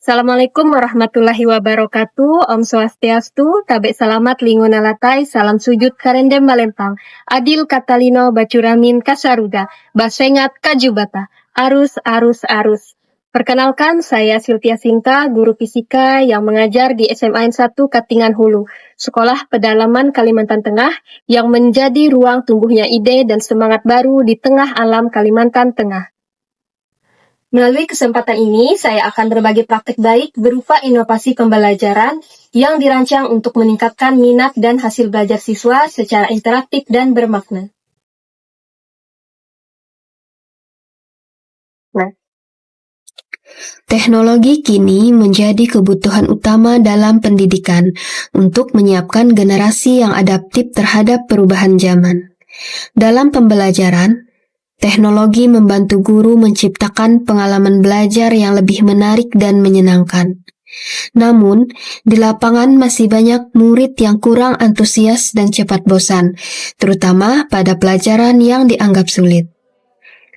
Assalamualaikum warahmatullahi wabarakatuh. Om Swastiastu, tabe salamat linguna latai, salam sujud karendem malempang. Adil Katalino bacuramin kasaruda, basengat kajubata. Arus, arus, arus. Perkenalkan, saya Sylvia Sinta, guru fisika yang mengajar di SMA N 1 Katingan Hulu, Sekolah Pedalaman Kalimantan Tengah yang menjadi ruang tumbuhnya ide dan semangat baru di tengah alam Kalimantan Tengah. Melalui kesempatan ini, saya akan berbagi praktik baik berupa inovasi pembelajaran yang dirancang untuk meningkatkan minat dan hasil belajar siswa secara interaktif dan bermakna. Teknologi kini menjadi kebutuhan utama dalam pendidikan untuk menyiapkan generasi yang adaptif terhadap perubahan zaman. Dalam pembelajaran, teknologi membantu guru menciptakan pengalaman belajar yang lebih menarik dan menyenangkan. Namun, di lapangan masih banyak murid yang kurang antusias dan cepat bosan, terutama pada pelajaran yang dianggap sulit.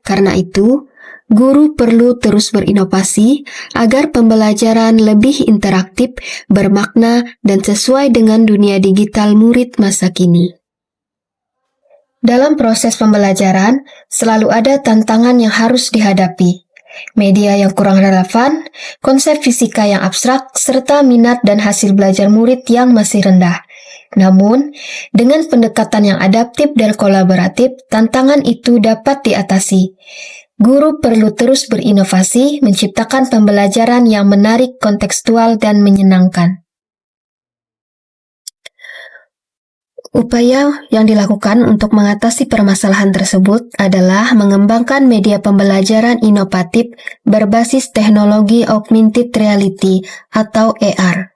Karena itu, guru perlu terus berinovasi agar pembelajaran lebih interaktif, bermakna, dan sesuai dengan dunia digital murid masa kini. Dalam proses pembelajaran, selalu ada tantangan yang harus dihadapi. Media yang kurang relevan, konsep fisika yang abstrak, serta minat dan hasil belajar murid yang masih rendah. Namun, dengan pendekatan yang adaptif dan kolaboratif, tantangan itu dapat diatasi. Guru perlu terus berinovasi, menciptakan pembelajaran yang menarik, kontekstual, dan menyenangkan. Upaya yang dilakukan untuk mengatasi permasalahan tersebut adalah mengembangkan media pembelajaran inovatif berbasis teknologi augmented reality atau AR.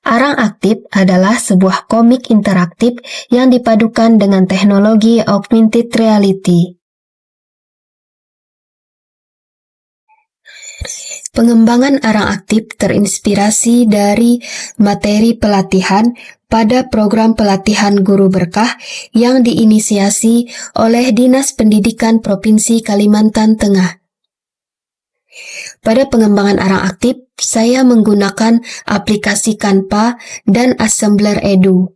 Arang Aktif adalah sebuah komik interaktif yang dipadukan dengan teknologi augmented reality. Pengembangan Arang Aktif terinspirasi dari materi pelatihan pada program pelatihan guru berkah yang diinisiasi oleh Dinas Pendidikan Provinsi Kalimantan Tengah. Pada pengembangan Arang Aktif, saya menggunakan aplikasi Canva dan Assembler Edu.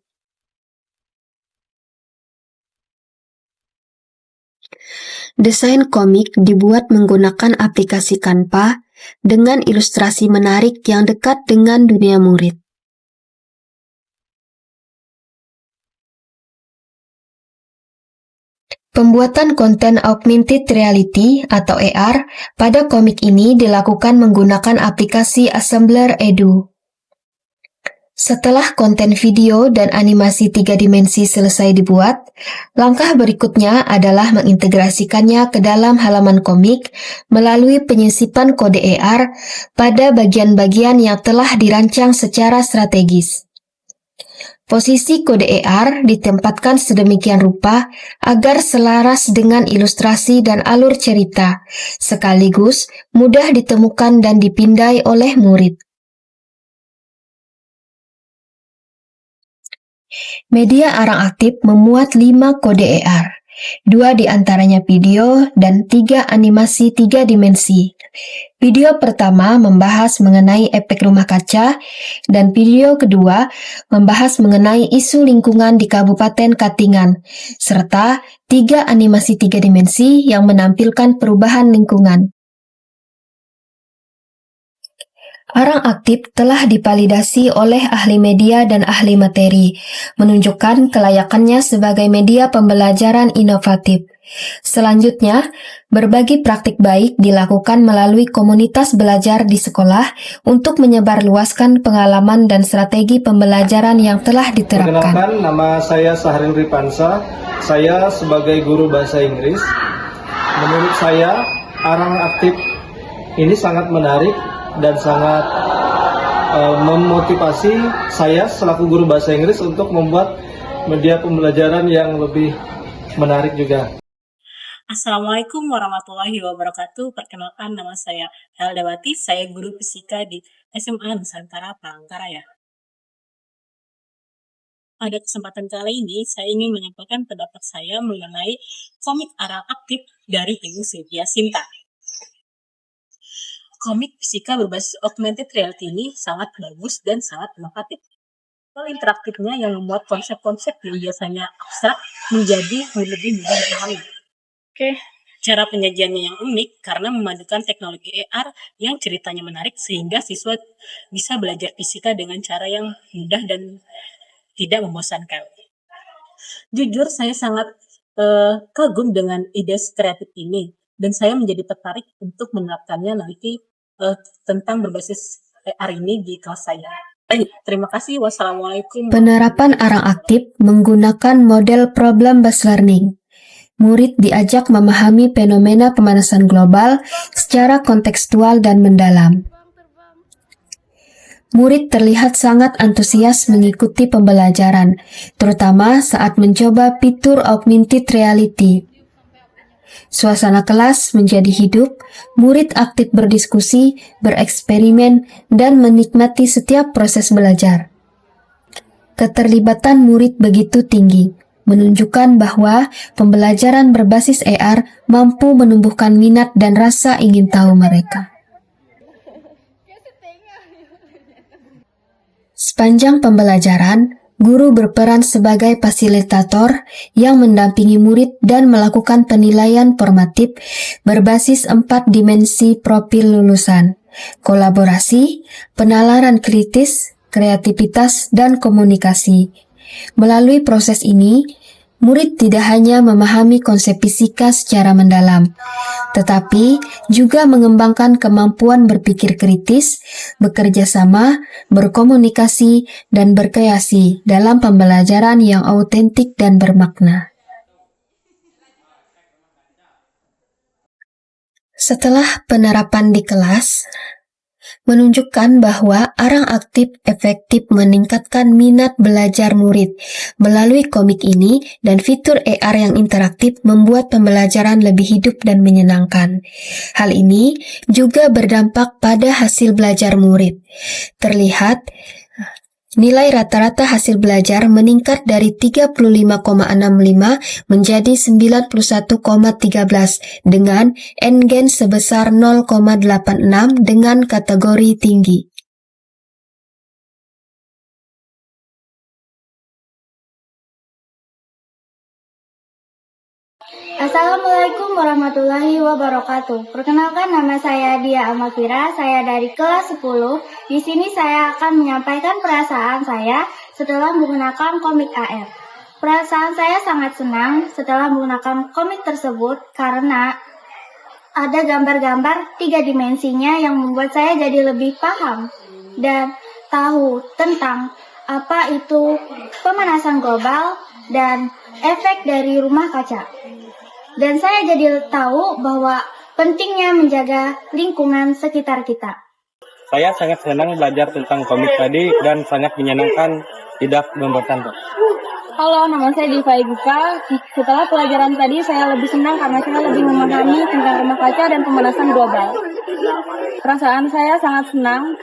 Desain komik dibuat menggunakan aplikasi Canva dengan ilustrasi menarik yang dekat dengan dunia murid. Pembuatan konten augmented reality atau AR pada komik ini dilakukan menggunakan aplikasi Assembler Edu. Setelah konten video dan animasi 3 dimensi selesai dibuat, langkah berikutnya adalah mengintegrasikannya ke dalam halaman komik melalui penyisipan kode AR pada bagian-bagian yang telah dirancang secara strategis. Posisi kode AR ditempatkan sedemikian rupa agar selaras dengan ilustrasi dan alur cerita, sekaligus mudah ditemukan dan dipindai oleh murid. Media Arang Aktif memuat 5 kode AR, 2 diantaranya video dan 3 animasi 3 dimensi. Video pertama membahas mengenai efek rumah kaca, dan video kedua membahas mengenai isu lingkungan di Kabupaten Katingan, serta 3 animasi 3 dimensi yang menampilkan perubahan lingkungan. Arang Aktif telah divalidasi oleh ahli media dan ahli materi, menunjukkan kelayakannya sebagai media pembelajaran inovatif. Selanjutnya, berbagi praktik baik dilakukan melalui komunitas belajar di sekolah untuk menyebarluaskan pengalaman dan strategi pembelajaran yang telah diterapkan. Perkenalkan, nama saya Sahril Ripansa. Saya sebagai guru bahasa Inggris. Menurut saya, Arang Aktif ini sangat menarik dan sangat memotivasi saya selaku guru bahasa Inggris untuk membuat media pembelajaran yang lebih menarik juga. Assalamualaikum warahmatullahi wabarakatuh. Perkenalkan, nama saya Eldawati. Saya guru fisika di SMA Nusantara Palangkaraya. Pada kesempatan kali ini, saya ingin menyampaikan pendapat saya mengenai komik Arang Aktif dari Ibu Sylvia Sinta. komik fisika berbasis augmented reality ini sangat bagus dan sangat inovatif. Hal interaktifnya yang membuat konsep-konsep yang biasanya abstrak menjadi lebih mudah dipahami. Cara penyajiannya yang unik karena memadukan teknologi AR yang ceritanya menarik sehingga siswa bisa belajar fisika dengan cara yang mudah dan tidak membosankan. Jujur, saya sangat kagum dengan ide kreatif ini dan saya menjadi tertarik untuk menerapkannya nanti tentang berbasis AR ini di kelas saya. Terima kasih. Wassalamualaikum. Penerapan arang aktif menggunakan model problem-based learning. Murid diajak memahami fenomena pemanasan global secara kontekstual dan mendalam. Murid terlihat sangat antusias mengikuti pembelajaran, terutama saat mencoba fitur augmented reality. Suasana kelas menjadi hidup, murid aktif berdiskusi, bereksperimen, dan menikmati setiap proses belajar. Keterlibatan murid begitu tinggi, menunjukkan bahwa pembelajaran berbasis AR mampu menumbuhkan minat dan rasa ingin tahu mereka. Sepanjang pembelajaran, guru berperan sebagai fasilitator yang mendampingi murid dan melakukan penilaian formatif berbasis 4 dimensi profil lulusan, kolaborasi, penalaran kritis, kreativitas, dan komunikasi. Melalui proses ini, murid tidak hanya memahami konsep fisika secara mendalam, tetapi juga mengembangkan kemampuan berpikir kritis, bekerja sama, berkomunikasi, dan berkreasi dalam pembelajaran yang autentik dan bermakna. Setelah penerapan di kelas, menunjukkan bahwa arang aktif efektif meningkatkan minat belajar murid. Melalui komik ini dan fitur AR yang interaktif membuat pembelajaran lebih hidup dan menyenangkan. Hal ini juga berdampak pada hasil belajar murid. Terlihat, nilai rata-rata hasil belajar meningkat dari 35,65 menjadi 91,13 dengan N-Gen sebesar 0,86 dengan kategori tinggi. Assalamualaikum warahmatullahi wabarakatuh. Perkenalkan, nama saya Dia Amakira, saya dari kelas 10. Di sini saya akan menyampaikan perasaan saya setelah menggunakan komik AR. Perasaan saya sangat senang setelah menggunakan komik tersebut karena ada gambar-gambar 3 dimensinya yang membuat saya jadi lebih paham dan tahu tentang apa itu pemanasan global dan efek dari rumah kaca. Dan saya jadi tahu bahwa pentingnya menjaga lingkungan sekitar kita. Saya sangat senang belajar tentang komik tadi dan sangat menyenangkan, tidak membosankan. Halo, nama saya Diva Iguka. Setelah pelajaran tadi, saya lebih senang karena saya lebih memahami tentang rumah kaca dan pemanasan global. Perasaan saya sangat senang,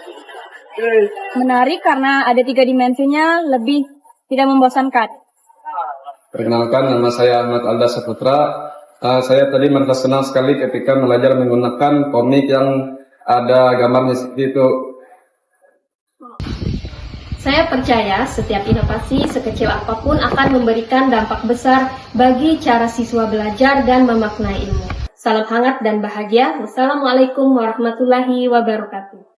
menarik karena ada 3 dimensinya, lebih tidak membosankan. Perkenalkan, nama saya Ahmad Alda Saputra. Saya tadi merasa senang sekali ketika belajar menggunakan komik yang ada gambarnya seperti itu. Saya percaya setiap inovasi sekecil apapun akan memberikan dampak besar bagi cara siswa belajar dan memaknai ilmu. Salam hangat dan bahagia. Wassalamualaikum warahmatullahi wabarakatuh.